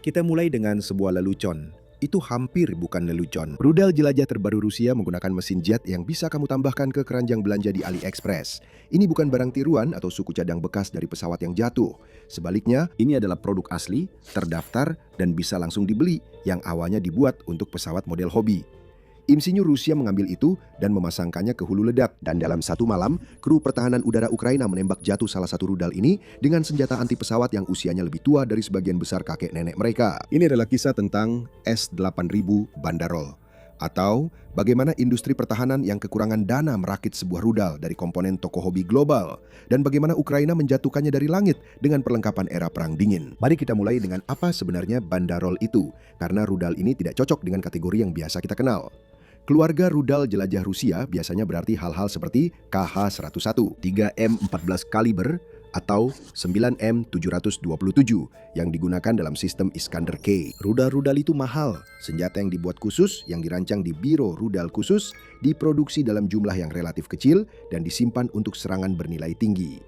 Kita mulai dengan sebuah lelucon. Itu hampir bukan lelucon. Rudal jelajah terbaru Rusia menggunakan mesin jet yang bisa kamu tambahkan ke keranjang belanja di AliExpress. Ini bukan barang tiruan atau suku cadang bekas dari pesawat yang jatuh. Sebaliknya, ini adalah produk asli, terdaftar, dan bisa langsung dibeli yang awalnya dibuat untuk pesawat model hobi. Insinyur Rusia mengambil itu dan memasangkannya ke hulu ledak. Dan dalam satu malam, kru pertahanan udara Ukraina menembak jatuh salah satu rudal ini dengan senjata anti pesawat yang usianya lebih tua dari sebagian besar kakek nenek mereka. Ini adalah kisah tentang S-8000 Bandarol. Atau bagaimana industri pertahanan yang kekurangan dana merakit sebuah rudal dari komponen toko hobi global. Dan bagaimana Ukraina menjatuhkannya dari langit dengan perlengkapan era Perang Dingin. Mari kita mulai dengan apa sebenarnya Bandarol itu. Karena rudal ini tidak cocok dengan kategori yang biasa kita kenal. Keluarga rudal jelajah Rusia biasanya berarti hal-hal seperti KH-101, 3M14 kaliber, atau 9M727 yang digunakan dalam sistem Iskander K. Rudal-rudal itu mahal, senjata yang dibuat khusus, yang dirancang di Biro Rudal Khusus, diproduksi dalam jumlah yang relatif kecil, dan disimpan untuk serangan bernilai tinggi.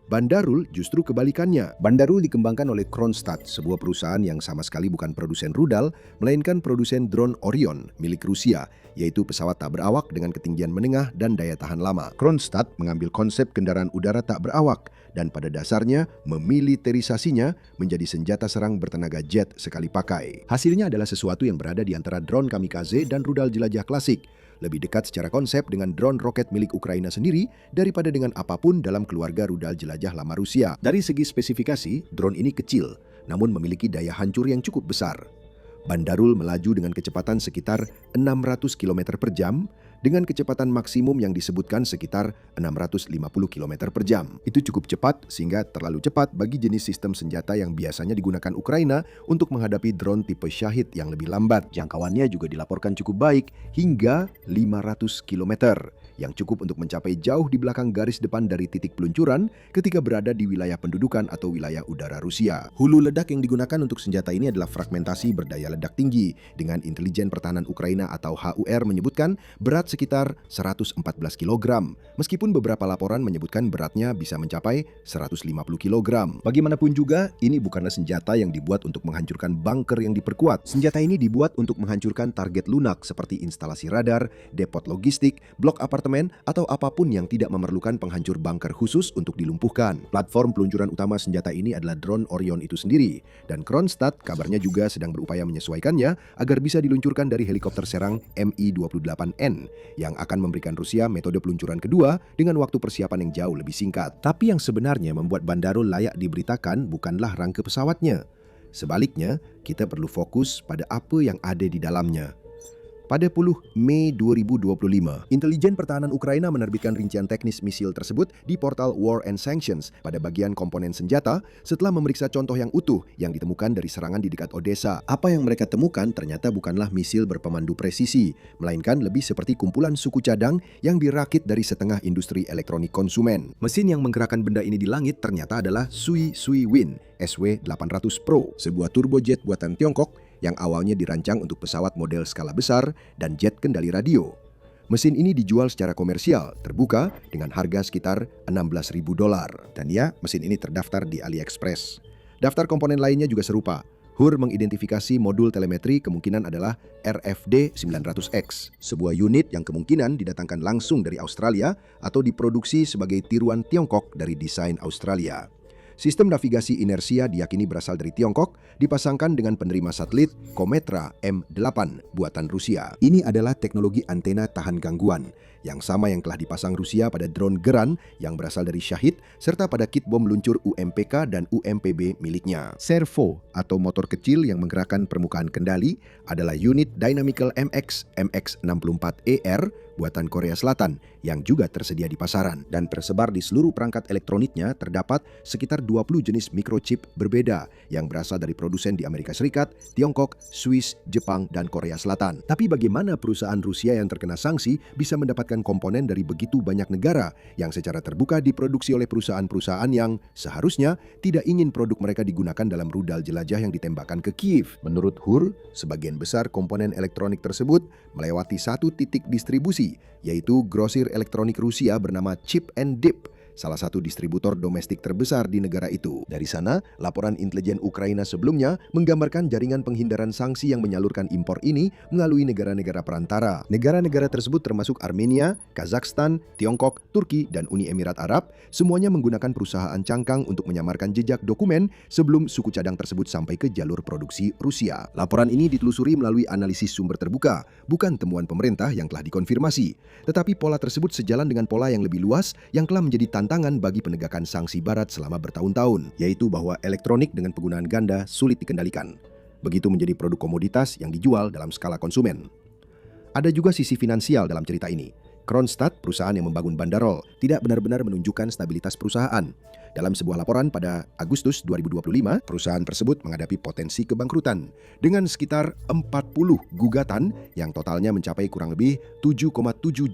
Bandarul justru kebalikannya. Bandarul dikembangkan oleh Kronstadt, sebuah perusahaan yang sama sekali bukan produsen rudal, melainkan produsen drone Orion milik Rusia, yaitu pesawat tak berawak dengan ketinggian menengah dan daya tahan lama. Kronstadt mengambil konsep kendaraan udara tak berawak dan pada dasarnya memiliterisasinya menjadi senjata serang bertenaga jet sekali pakai. Hasilnya adalah sesuatu yang berada di antara drone kamikaze dan rudal jelajah klasik. Lebih dekat secara konsep dengan drone roket milik Ukraina sendiri daripada dengan apapun dalam keluarga rudal jelajah lama Rusia. Dari segi spesifikasi, drone ini kecil, namun memiliki daya hancur yang cukup besar. Bandarul melaju dengan kecepatan sekitar 600 km per jam, dengan kecepatan maksimum yang disebutkan sekitar 650 km per jam. Itu cukup cepat sehingga terlalu cepat bagi jenis sistem senjata yang biasanya digunakan Ukraina untuk menghadapi drone tipe Shahid yang lebih lambat. Jangkauannya juga dilaporkan cukup baik hingga 500 km, yang cukup untuk mencapai jauh di belakang garis depan dari titik peluncuran ketika berada di wilayah pendudukan atau wilayah udara Rusia. Hulu ledak yang digunakan untuk senjata ini adalah fragmentasi berdaya ledak tinggi, dengan intelijen pertahanan Ukraina atau HUR menyebutkan berat sekitar 114 kg, meskipun beberapa laporan menyebutkan beratnya bisa mencapai 150 kg. Bagaimanapun juga, ini bukanlah senjata yang dibuat untuk menghancurkan bunker yang diperkuat. Senjata ini dibuat untuk menghancurkan target lunak seperti instalasi radar, depot logistik, blok apartemen, atau apapun yang tidak memerlukan penghancur bunker khusus untuk dilumpuhkan. Platform peluncuran utama senjata ini adalah drone Orion itu sendiri, dan Kronstadt kabarnya juga sedang berupaya menyesuaikannya agar bisa diluncurkan dari helikopter serang Mi-28N yang akan memberikan Rusia metode peluncuran kedua dengan waktu persiapan yang jauh lebih singkat. Tapi yang sebenarnya membuat Bandarul layak diberitakan bukanlah rangka pesawatnya. Sebaliknya, kita perlu fokus pada apa yang ada di dalamnya. Pada 10 Mei 2025, intelijen pertahanan Ukraina menerbitkan rincian teknis misil tersebut di portal War and Sanctions pada bagian komponen senjata setelah memeriksa contoh yang utuh yang ditemukan dari serangan di dekat Odessa. Apa yang mereka temukan ternyata bukanlah misil berpemandu presisi, melainkan lebih seperti kumpulan suku cadang yang dirakit dari setengah industri elektronik konsumen. Mesin yang menggerakkan benda ini di langit ternyata adalah Sui Win SW-800 Pro, sebuah turbojet buatan Tiongkok yang awalnya dirancang untuk pesawat model skala besar dan jet kendali radio. Mesin ini dijual secara komersial, terbuka dengan harga sekitar $16.000. Dan ya, mesin ini terdaftar di AliExpress. Daftar komponen lainnya juga serupa. HUR mengidentifikasi modul telemetri kemungkinan adalah RFD-900X, sebuah unit yang kemungkinan didatangkan langsung dari Australia atau diproduksi sebagai tiruan Tiongkok dari desain Australia. Sistem navigasi inersia diyakini berasal dari Tiongkok, dipasangkan dengan penerima satelit Kometra M8 buatan Rusia. Ini adalah teknologi antena tahan gangguan, yang sama yang telah dipasang Rusia pada drone Geran yang berasal dari Shahid, serta pada kit bom meluncur UMPK dan UMPB miliknya. Servo, atau motor kecil yang menggerakkan permukaan kendali, adalah unit Dynamical MX MX64ER buatan Korea Selatan yang juga tersedia di pasaran. Dan tersebar di seluruh perangkat elektroniknya terdapat sekitar 20 jenis microchip berbeda yang berasal dari produsen di Amerika Serikat, Tiongkok, Swiss, Jepang, dan Korea Selatan. Tapi bagaimana perusahaan Rusia yang terkena sanksi bisa mendapatkan komponen dari begitu banyak negara yang secara terbuka diproduksi oleh perusahaan-perusahaan yang seharusnya tidak ingin produk mereka digunakan dalam rudal jelajah yang ditembakkan ke Kiev? Menurut HUR, sebagian besar komponen elektronik tersebut melewati satu titik distribusi, yaitu grosir elektronik Rusia bernama Chip and Dip, salah satu distributor domestik terbesar di negara itu. Dari sana, laporan intelijen Ukraina sebelumnya menggambarkan jaringan penghindaran sanksi yang menyalurkan impor ini melalui negara-negara perantara. Negara-negara tersebut termasuk Armenia, Kazakhstan, Tiongkok, Turki, dan Uni Emirat Arab, semuanya menggunakan perusahaan cangkang untuk menyamarkan jejak dokumen sebelum suku cadang tersebut sampai ke jalur produksi Rusia. Laporan ini ditelusuri melalui analisis sumber terbuka, bukan temuan pemerintah yang telah dikonfirmasi. Tetapi pola tersebut sejalan dengan pola yang lebih luas yang telah menjadi tantangan bagi penegakan sanksi Barat selama bertahun-tahun, yaitu bahwa elektronik dengan penggunaan ganda sulit dikendalikan. Begitu menjadi produk komoditas yang dijual dalam skala konsumen. Ada juga sisi finansial dalam cerita ini. Kronstadt, perusahaan yang membangun Bandarol, tidak benar-benar menunjukkan stabilitas perusahaan. Dalam sebuah laporan pada Agustus 2025, perusahaan tersebut menghadapi potensi kebangkrutan dengan sekitar 40 gugatan yang totalnya mencapai kurang lebih 7,7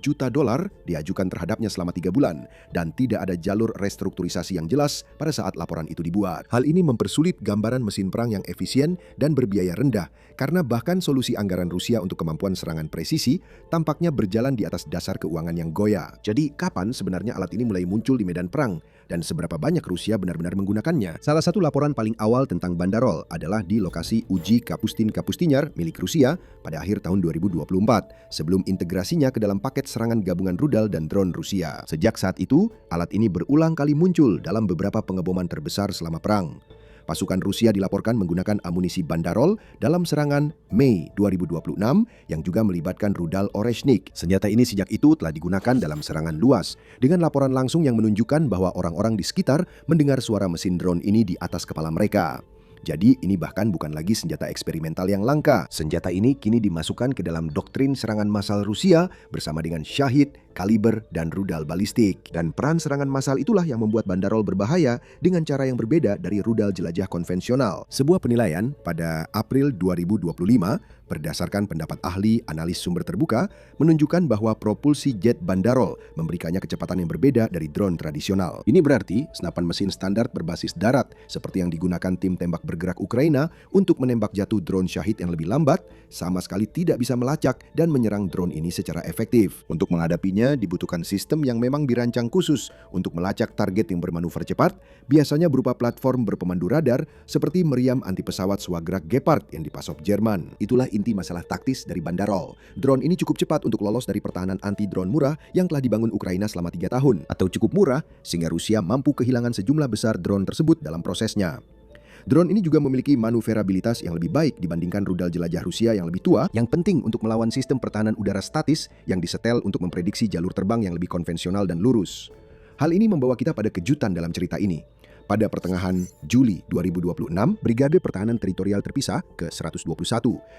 juta dolar diajukan terhadapnya selama 3 bulan dan tidak ada jalur restrukturisasi yang jelas pada saat laporan itu dibuat. Hal ini mempersulit gambaran mesin perang yang efisien dan berbiaya rendah karena bahkan solusi anggaran Rusia untuk kemampuan serangan presisi tampaknya berjalan di atas dasar keuangan yang goyah. Jadi, kapan sebenarnya alat ini mulai muncul di medan perang? Dan seberapa banyak Rusia benar-benar menggunakannya? Salah satu laporan paling awal tentang Bandarol adalah di lokasi uji Kapustin-Kapustinyar milik Rusia pada akhir tahun 2024, sebelum integrasinya ke dalam paket serangan gabungan rudal dan drone Rusia. Sejak saat itu, alat ini berulang kali muncul dalam beberapa pengeboman terbesar selama perang. Pasukan Rusia dilaporkan menggunakan amunisi Bandarol dalam serangan Mei 2026 yang juga melibatkan rudal Oreshnik. Senjata ini sejak itu telah digunakan dalam serangan luas, dengan laporan langsung yang menunjukkan bahwa orang-orang di sekitar mendengar suara mesin drone ini di atas kepala mereka. Jadi ini bahkan bukan lagi senjata eksperimental yang langka. Senjata ini kini dimasukkan ke dalam doktrin serangan massal Rusia bersama dengan Shahid, kaliber, dan rudal balistik. Dan peran serangan massal itulah yang membuat Bandarol berbahaya dengan cara yang berbeda dari rudal jelajah konvensional. Sebuah penilaian pada April 2025 berdasarkan pendapat ahli analis sumber terbuka menunjukkan bahwa propulsi jet Bandarol memberikannya kecepatan yang berbeda dari drone tradisional. Ini berarti senapan mesin standar berbasis darat seperti yang digunakan tim tembak bergerak Ukraina untuk menembak jatuh drone Shahid yang lebih lambat sama sekali tidak bisa melacak dan menyerang drone ini secara efektif. Untuk menghadapinya dibutuhkan sistem yang memang dirancang khusus untuk melacak target yang bermanuver cepat, biasanya berupa platform berpemandu radar seperti meriam anti pesawat Swagrak Gepard yang dipasok Jerman. Itulah inti masalah taktis dari Bandarol. Drone ini cukup cepat untuk lolos dari pertahanan anti-drone murah yang telah dibangun Ukraina selama 3 tahun, atau cukup murah sehingga Rusia mampu kehilangan sejumlah besar drone tersebut dalam prosesnya. Drone ini juga memiliki manuverabilitas yang lebih baik dibandingkan rudal jelajah Rusia yang lebih tua, yang penting untuk melawan sistem pertahanan udara statis yang disetel untuk memprediksi jalur terbang yang lebih konvensional dan lurus. Hal ini membawa kita pada kejutan dalam cerita ini. Pada pertengahan Juli 2026, Brigade Pertahanan Teritorial Terpisah ke-121,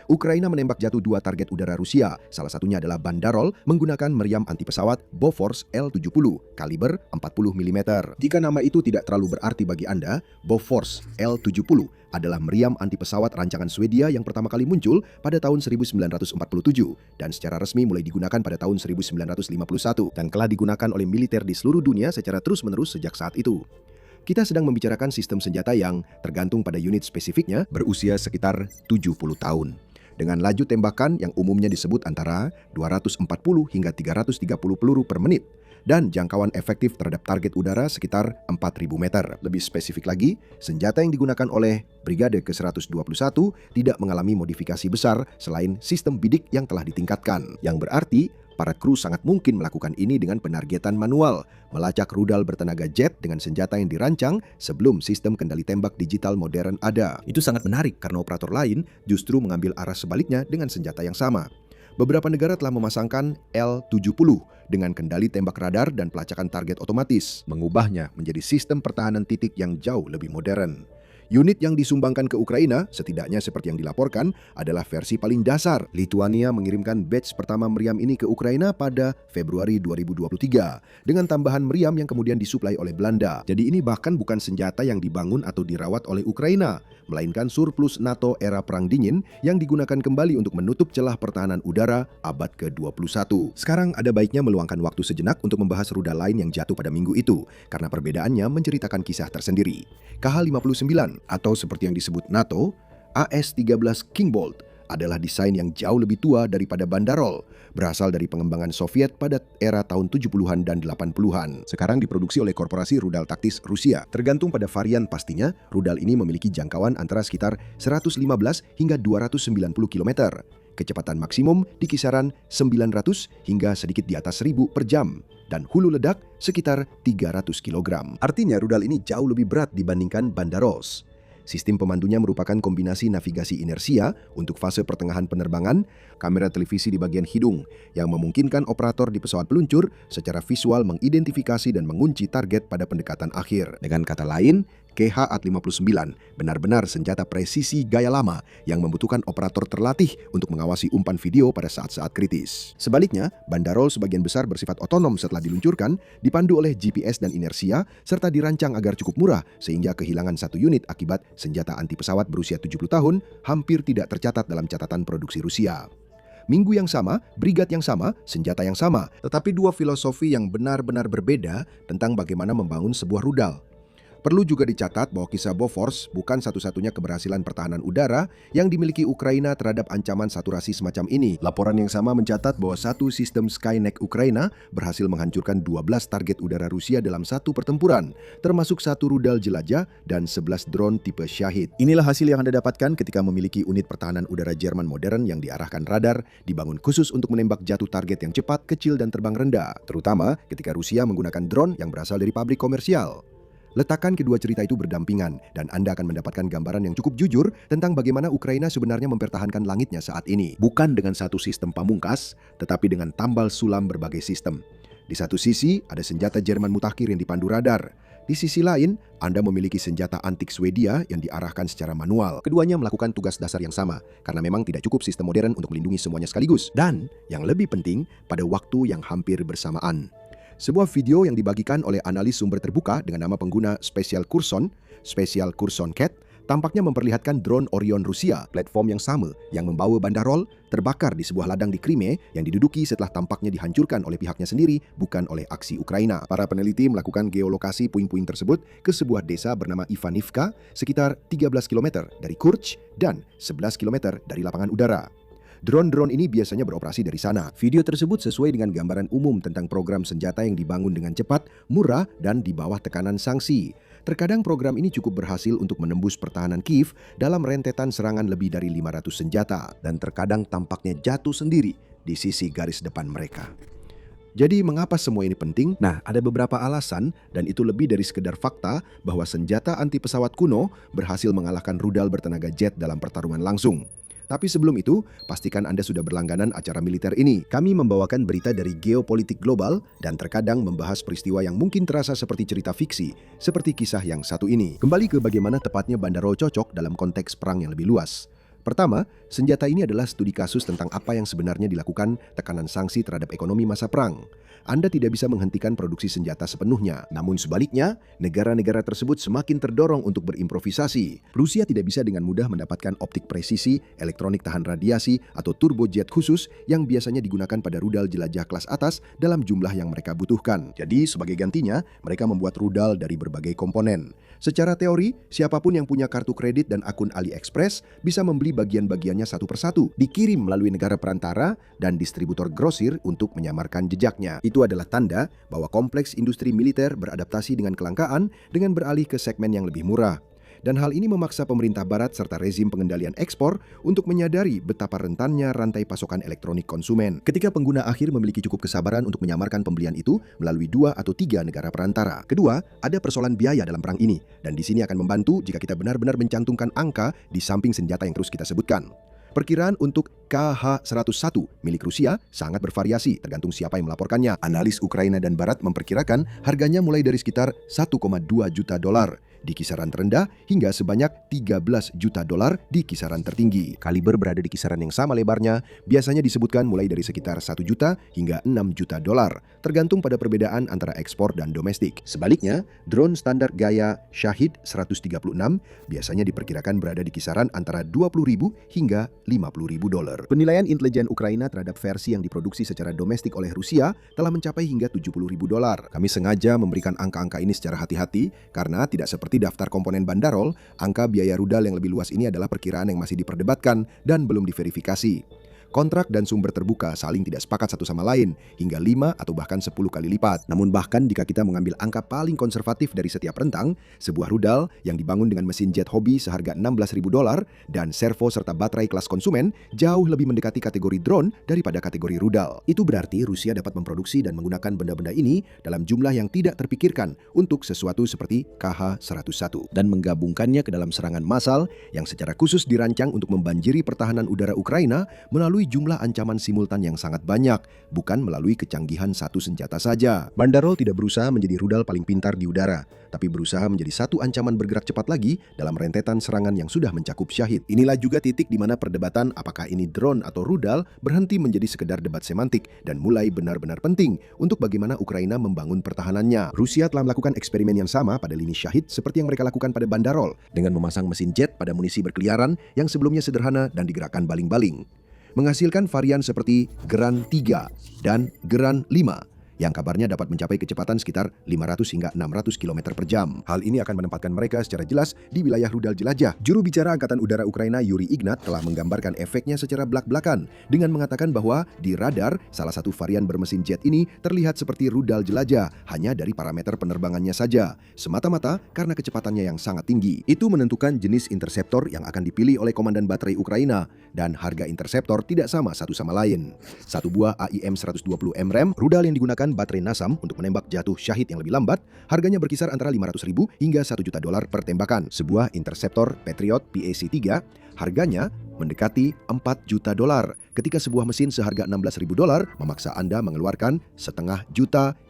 Ukraina menembak jatuh 2 target udara Rusia. Salah satunya adalah Bandarol menggunakan meriam anti pesawat Bofors L-70 kaliber 40 mm. Jika nama itu tidak terlalu berarti bagi Anda, Bofors L-70 adalah meriam anti pesawat rancangan Swedia yang pertama kali muncul pada tahun 1947 dan secara resmi mulai digunakan pada tahun 1951 dan telah digunakan oleh militer di seluruh dunia secara terus-menerus sejak saat itu. Kita sedang membicarakan sistem senjata yang, tergantung pada unit spesifiknya, berusia sekitar 70 tahun. Dengan laju tembakan yang umumnya disebut antara 240 hingga 330 peluru per menit, dan jangkauan efektif terhadap target udara sekitar 4.000 meter. Lebih spesifik lagi, senjata yang digunakan oleh Brigade ke-121 tidak mengalami modifikasi besar selain sistem bidik yang telah ditingkatkan. Yang berarti, para kru sangat mungkin melakukan ini dengan penargetan manual, melacak rudal bertenaga jet dengan senjata yang dirancang sebelum sistem kendali tembak digital modern ada. Itu sangat menarik karena operator lain justru mengambil arah sebaliknya dengan senjata yang sama. Beberapa negara telah memasangkan L-70 dengan kendali tembak radar dan pelacakan target otomatis, mengubahnya menjadi sistem pertahanan titik yang jauh lebih modern. Unit yang disumbangkan ke Ukraina, setidaknya seperti yang dilaporkan, adalah versi paling dasar. Lituania mengirimkan batch pertama meriam ini ke Ukraina pada Februari 2023, dengan tambahan meriam yang kemudian disuplai oleh Belanda. Jadi ini bahkan bukan senjata yang dibangun atau dirawat oleh Ukraina, melainkan surplus NATO era Perang Dingin yang digunakan kembali untuk menutup celah pertahanan udara abad ke-21. Sekarang ada baiknya meluangkan waktu sejenak untuk membahas rudal lain yang jatuh pada minggu itu, karena perbedaannya menceritakan kisah tersendiri. KH-59 atau seperti yang disebut NATO, AS-13 King Bolt adalah desain yang jauh lebih tua daripada Bandarol, berasal dari pengembangan Soviet pada era tahun 70-an dan 80-an. Sekarang diproduksi oleh korporasi rudal taktis Rusia. Tergantung pada varian pastinya, rudal ini memiliki jangkauan antara sekitar 115 hingga 290 km. Kecepatan maksimum di kisaran 900 hingga sedikit di atas 1000 per jam. Dan hulu ledak sekitar 300 kg. Artinya rudal ini jauh lebih berat dibandingkan Bandarols. Sistem pemandunya merupakan kombinasi navigasi inersia untuk fase pertengahan penerbangan, kamera televisi di bagian hidung yang memungkinkan operator di pesawat peluncur secara visual mengidentifikasi dan mengunci target pada pendekatan akhir. Dengan kata lain, KH-AT-59 benar-benar senjata presisi gaya lama yang membutuhkan operator terlatih untuk mengawasi umpan video pada saat-saat kritis. Sebaliknya, Bandarol sebagian besar bersifat otonom setelah diluncurkan, dipandu oleh GPS dan inersia, serta dirancang agar cukup murah sehingga kehilangan satu unit akibat senjata anti pesawat berusia 70 tahun hampir tidak tercatat dalam catatan produksi Rusia. Minggu yang sama, brigad yang sama, senjata yang sama, tetapi dua filosofi yang benar-benar berbeda tentang bagaimana membangun sebuah rudal. Perlu juga dicatat bahwa kisah Bofors bukan satu-satunya keberhasilan pertahanan udara yang dimiliki Ukraina terhadap ancaman saturasi semacam ini. Laporan yang sama mencatat bahwa satu sistem Skynet Ukraina berhasil menghancurkan 12 target udara Rusia dalam satu pertempuran, termasuk satu rudal jelajah dan 11 drone tipe Shahid. Inilah hasil yang Anda dapatkan ketika memiliki unit pertahanan udara Jerman modern yang diarahkan radar, dibangun khusus untuk menembak jatuh target yang cepat, kecil, dan terbang rendah, terutama ketika Rusia menggunakan drone yang berasal dari pabrik komersial. Letakkan kedua cerita itu berdampingan dan Anda akan mendapatkan gambaran yang cukup jujur tentang bagaimana Ukraina sebenarnya mempertahankan langitnya saat ini. Bukan dengan satu sistem pamungkas, tetapi dengan tambal sulam berbagai sistem. Di satu sisi, ada senjata Jerman mutakhir yang dipandu radar. Di sisi lain, Anda memiliki senjata antik Swedia yang diarahkan secara manual. Keduanya melakukan tugas dasar yang sama, karena memang tidak cukup sistem modern untuk melindungi semuanya sekaligus. Dan, yang lebih penting, pada waktu yang hampir bersamaan. Sebuah video yang dibagikan oleh analis sumber terbuka dengan nama pengguna Special Curson Cat, tampaknya memperlihatkan drone Orion Rusia, platform yang sama yang membawa Bandarol, terbakar di sebuah ladang di Crimea yang diduduki setelah tampaknya dihancurkan oleh pihaknya sendiri, bukan oleh aksi Ukraina. Para peneliti melakukan geolokasi puing-puing tersebut ke sebuah desa bernama Ivanivka, sekitar 13 km dari Kursk dan 11 km dari lapangan udara. Drone-drone ini biasanya beroperasi dari sana. Video tersebut sesuai dengan gambaran umum tentang program senjata yang dibangun dengan cepat, murah, dan di bawah tekanan sanksi. Terkadang program ini cukup berhasil untuk menembus pertahanan Kiev dalam rentetan serangan lebih dari 500 senjata. Dan terkadang tampaknya jatuh sendiri di sisi garis depan mereka. Jadi mengapa semua ini penting? Nah, ada beberapa alasan dan itu lebih dari sekedar fakta bahwa senjata anti pesawat kuno berhasil mengalahkan rudal bertenaga jet dalam pertarungan langsung. Tapi sebelum itu, pastikan Anda sudah berlangganan acara militer ini. Kami membawakan berita dari geopolitik global dan terkadang membahas peristiwa yang mungkin terasa seperti cerita fiksi, seperti kisah yang satu ini. Kembali ke bagaimana tepatnya Bandarol cocok dalam konteks perang yang lebih luas. Pertama, senjata ini adalah studi kasus tentang apa yang sebenarnya dilakukan tekanan sanksi terhadap ekonomi masa perang. Anda tidak bisa menghentikan produksi senjata sepenuhnya. Namun sebaliknya, negara-negara tersebut semakin terdorong untuk berimprovisasi. Rusia tidak bisa dengan mudah mendapatkan optik presisi, elektronik tahan radiasi, atau turbojet khusus yang biasanya digunakan pada rudal jelajah kelas atas dalam jumlah yang mereka butuhkan. Jadi, sebagai gantinya, mereka membuat rudal dari berbagai komponen. Secara teori, siapapun yang punya kartu kredit dan akun AliExpress bisa membeli bagian-bagiannya satu persatu, dikirim melalui negara perantara dan distributor grosir untuk menyamarkan jejaknya. Itu adalah tanda bahwa kompleks industri militer beradaptasi dengan kelangkaan dengan beralih ke segmen yang lebih murah. Dan hal ini memaksa pemerintah barat serta rezim pengendalian ekspor untuk menyadari betapa rentannya rantai pasokan elektronik konsumen. Ketika pengguna akhir memiliki cukup kesabaran untuk menyamarkan pembelian itu melalui 2 atau 3 negara perantara. Kedua, ada persoalan biaya dalam perang ini. Dan di sini akan membantu jika kita benar-benar mencantumkan angka di samping senjata yang terus kita sebutkan. Perkiraan untuk KH-101 milik Rusia sangat bervariasi tergantung siapa yang melaporkannya. Analis Ukraina dan Barat memperkirakan harganya mulai dari sekitar 1,2 juta dolar di kisaran terendah hingga sebanyak 13 juta dolar di kisaran tertinggi. Kaliber berada di kisaran yang sama lebarnya, biasanya disebutkan mulai dari sekitar 1 juta hingga 6 juta dolar, tergantung pada perbedaan antara ekspor dan domestik. Sebaliknya, drone standar gaya Shahid 136 biasanya diperkirakan berada di kisaran antara 20.000 hingga 50.000 dolar. Penilaian intelijen Ukraina terhadap versi yang diproduksi secara domestik oleh Rusia telah mencapai hingga 70.000 dolar. Kami sengaja memberikan angka-angka ini secara hati-hati karena tidak seperti Seperti daftar komponen bandarol, angka biaya rudal yang lebih luas ini adalah perkiraan yang masih diperdebatkan dan belum diverifikasi. Kontrak dan sumber terbuka saling tidak sepakat satu sama lain, hingga 5 atau bahkan 10 kali lipat. Namun bahkan jika kita mengambil angka paling konservatif dari setiap rentang, sebuah rudal yang dibangun dengan mesin jet hobi seharga $16.000 dan servo serta baterai kelas konsumen jauh lebih mendekati kategori drone daripada kategori rudal. Itu berarti Rusia dapat memproduksi dan menggunakan benda-benda ini dalam jumlah yang tidak terpikirkan untuk sesuatu seperti KH-101 dan menggabungkannya ke dalam serangan massal yang secara khusus dirancang untuk membanjiri pertahanan udara Ukraina melalui jumlah ancaman simultan yang sangat banyak, bukan melalui kecanggihan satu senjata saja. Bandarol tidak berusaha menjadi rudal paling pintar di udara, tapi berusaha menjadi satu ancaman bergerak cepat lagi dalam rentetan serangan yang sudah mencakup Syahid. Inilah juga titik di mana perdebatan apakah ini drone atau rudal berhenti menjadi sekedar debat semantik dan mulai benar-benar penting untuk bagaimana Ukraina membangun pertahanannya. Rusia telah melakukan eksperimen yang sama pada lini Syahid seperti yang mereka lakukan pada Bandarol, dengan memasang mesin jet pada munisi berkeliaran yang sebelumnya sederhana dan digerakkan baling-baling, menghasilkan varian seperti Geran 3 dan Geran 5 yang kabarnya dapat mencapai kecepatan sekitar 500 hingga 600 km per jam. Hal ini akan menempatkan mereka secara jelas di wilayah rudal jelajah. Juru bicara Angkatan Udara Ukraina Yuri Ignat telah menggambarkan efeknya secara belak-belakan dengan mengatakan bahwa di radar salah satu varian bermesin jet ini terlihat seperti rudal jelajah hanya dari parameter penerbangannya saja, semata-mata karena kecepatannya yang sangat tinggi. Itu menentukan jenis interseptor yang akan dipilih oleh Komandan Baterai Ukraina, dan harga interseptor tidak sama satu sama lain. Satu buah AIM-120 MRAM, rudal yang digunakan baterai NASAM untuk menembak jatuh Syahid yang lebih lambat, harganya berkisar antara $500.000 hingga $1 juta per tembakan. Sebuah interseptor Patriot PAC-3 harganya mendekati $4 juta, ketika sebuah mesin seharga $16.000 memaksa Anda mengeluarkan $500.000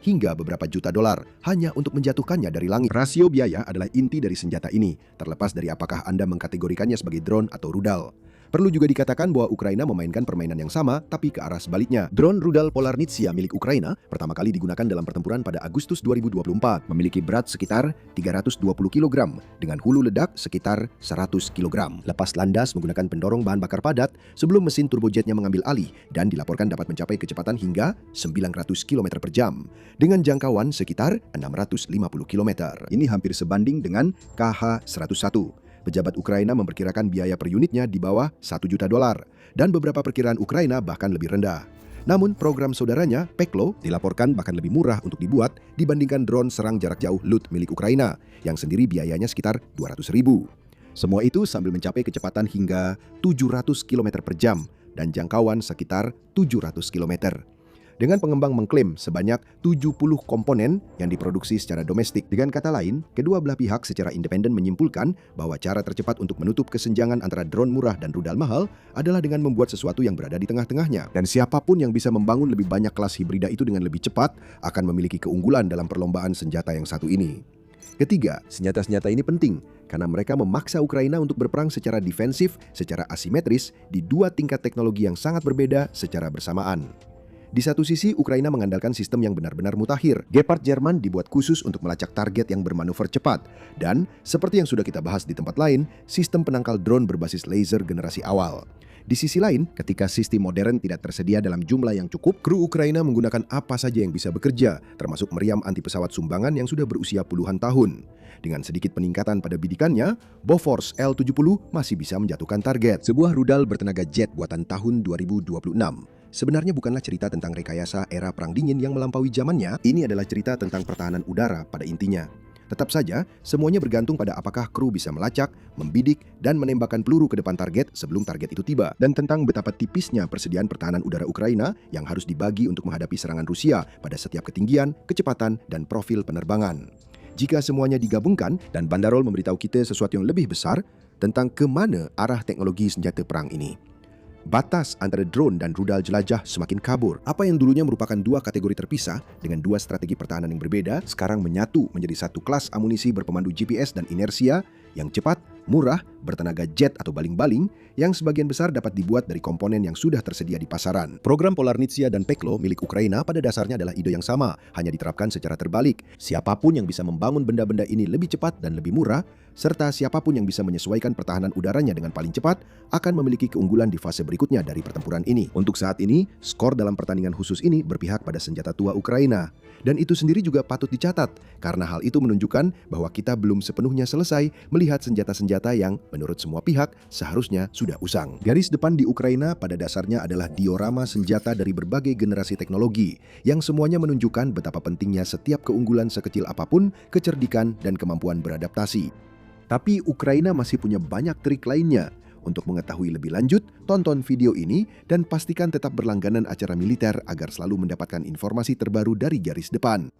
hingga beberapa juta dolar hanya untuk menjatuhkannya dari langit. Rasio biaya adalah inti dari senjata ini, terlepas dari apakah Anda mengkategorikannya sebagai drone atau rudal. Perlu juga dikatakan bahwa Ukraina memainkan permainan yang sama, tapi ke arah sebaliknya. Drone rudal Polarnitsia milik Ukraina pertama kali digunakan dalam pertempuran pada Agustus 2024, memiliki berat sekitar 320 kg dengan hulu ledak sekitar 100 kg. Lepas landas menggunakan pendorong bahan bakar padat sebelum mesin turbojetnya mengambil alih dan dilaporkan dapat mencapai kecepatan hingga 900 km per jam dengan jangkauan sekitar 650 km. Ini hampir sebanding dengan KH-101. Pejabat Ukraina memperkirakan biaya per unitnya di bawah $1 juta, dan beberapa perkiraan Ukraina bahkan lebih rendah. Namun program saudaranya, Peklo, dilaporkan bahkan lebih murah untuk dibuat dibandingkan drone serang jarak jauh LUT milik Ukraina, yang sendiri biayanya sekitar $200.000. Semua itu sambil mencapai kecepatan hingga 700 km per jam dan jangkauan sekitar 700 km. Dengan pengembang mengklaim sebanyak 70 komponen yang diproduksi secara domestik. Dengan kata lain, kedua belah pihak secara independen menyimpulkan bahwa cara tercepat untuk menutup kesenjangan antara drone murah dan rudal mahal adalah dengan membuat sesuatu yang berada di tengah-tengahnya. Dan siapapun yang bisa membangun lebih banyak kelas hibrida itu dengan lebih cepat akan memiliki keunggulan dalam perlombaan senjata yang satu ini. Ketiga, senjata-senjata ini penting karena mereka memaksa Ukraina untuk berperang secara defensif, secara asimetris di dua tingkat teknologi yang sangat berbeda secara bersamaan. Di satu sisi, Ukraina mengandalkan sistem yang benar-benar mutakhir. Gepard Jerman dibuat khusus untuk melacak target yang bermanuver cepat. Dan, seperti yang sudah kita bahas di tempat lain, sistem penangkal drone berbasis laser generasi awal. Di sisi lain, ketika sistem modern tidak tersedia dalam jumlah yang cukup, kru Ukraina menggunakan apa saja yang bisa bekerja, termasuk meriam anti pesawat sumbangan yang sudah berusia puluhan tahun. Dengan sedikit peningkatan pada bidikannya, Bofors L-70 masih bisa menjatuhkan target. Sebuah rudal bertenaga jet buatan tahun 2026. Sebenarnya bukanlah cerita tentang rekayasa era Perang Dingin yang melampaui zamannya, ini adalah cerita tentang pertahanan udara pada intinya. Tetap saja, semuanya bergantung pada apakah kru bisa melacak, membidik, dan menembakkan peluru ke depan target sebelum target itu tiba. Dan tentang betapa tipisnya persediaan pertahanan udara Ukraina yang harus dibagi untuk menghadapi serangan Rusia pada setiap ketinggian, kecepatan, dan profil penerbangan. Jika semuanya digabungkan, dan Bandarol memberitahu kita sesuatu yang lebih besar tentang kemana arah teknologi senjata perang ini. Batas antara drone dan rudal jelajah semakin kabur. Apa yang dulunya merupakan dua kategori terpisah dengan dua strategi pertahanan yang berbeda, sekarang menyatu menjadi satu kelas amunisi berpemandu GPS dan inersia yang cepat, murah, bertenaga jet atau baling-baling, yang sebagian besar dapat dibuat dari komponen yang sudah tersedia di pasaran. Program Polarnitsia dan Peklo milik Ukraina pada dasarnya adalah ide yang sama, hanya diterapkan secara terbalik. Siapapun yang bisa membangun benda-benda ini lebih cepat dan lebih murah, serta siapapun yang bisa menyesuaikan pertahanan udaranya dengan paling cepat, akan memiliki keunggulan di fase berikutnya dari pertempuran ini. Untuk saat ini, skor dalam pertandingan khusus ini berpihak pada senjata tua Ukraina. Dan itu sendiri juga patut dicatat, karena hal itu menunjukkan bahwa kita belum sepenuhnya selesai melihat senjata-senjata yang, menurut semua pihak, seharusnya sudah usang. Garis depan di Ukraina pada dasarnya adalah diorama senjata dari berbagai generasi teknologi, yang semuanya menunjukkan betapa pentingnya setiap keunggulan sekecil apapun, kecerdikan, dan kemampuan beradaptasi. Tapi Ukraina masih punya banyak trik lainnya. Untuk mengetahui lebih lanjut, tonton video ini dan pastikan tetap berlangganan acara militer agar selalu mendapatkan informasi terbaru dari garis depan.